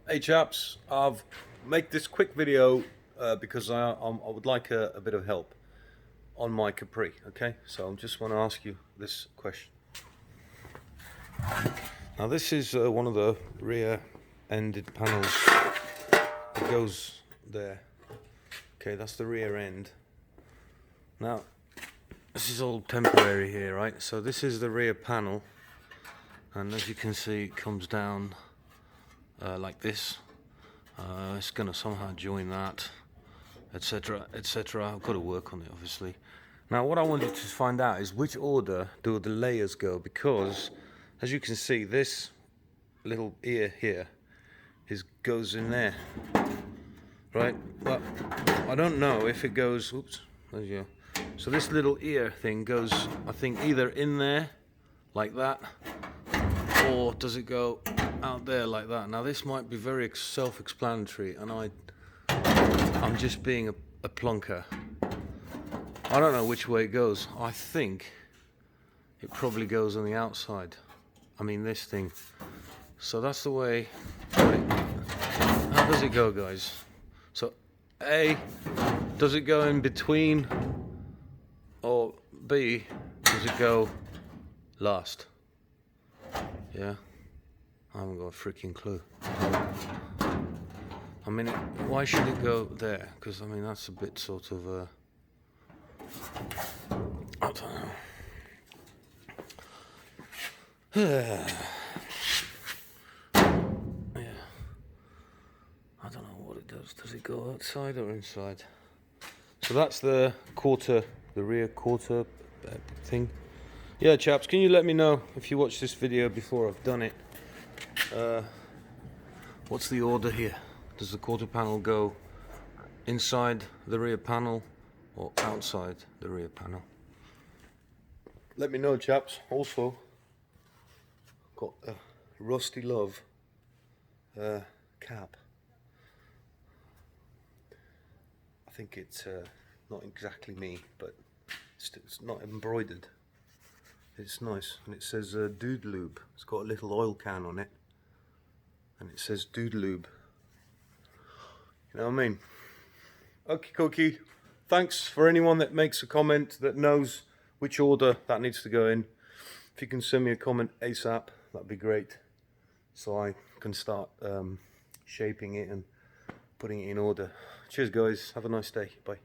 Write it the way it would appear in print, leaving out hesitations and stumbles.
Hey chaps, I've make this quick video because I would like a bit of help on my Capri. Okay, so I just want to ask you this question. Now this is one of the rear-ended panels that goes there. Okay, that's the rear end. Now this is all temporary here, right? So this is the rear panel, and as you can see, it comes down like this. It's gonna somehow join that, etc, etc. I've got to work on it, obviously. Now what I wanted to find out is which order do the layers go, because as you can see, this little ear here goes in there, right? But I don't know if it goes, oops, there you go. So this little ear thing goes, I think, either in there like that, or does it go out there like that? Now this might be very self-explanatory, and I'm just being a plonker. I don't know which way it goes. I think it probably goes on the outside. I mean this thing. So that's the way. How does it go, guys? So A, does it go in between, or B, does it go last? Yeah, I haven't got a freaking clue. I mean, why should it go there? Because I mean, that's a bit sort of I don't know. Yeah, I don't know what it does. Does it go outside or inside? So that's the quarter, the rear quarter thing. Yeah, chaps, can you let me know if you watch this video before I've done it? What's the order here? Does the quarter panel go inside the rear panel or outside the rear panel? Let me know, chaps. Also, got a Rusty Love cap. I think it's not exactly me, but it's not embroidered. It's nice, and it says Dude Lube. It's got a little oil can on it, and it says Dude Lube. You know what I mean? Okie dokie. Thanks for anyone that makes a comment that knows which order that needs to go in. If you can send me a comment ASAP, that'd be great, so I can start shaping it and putting it in order. Cheers guys, have a nice day, bye.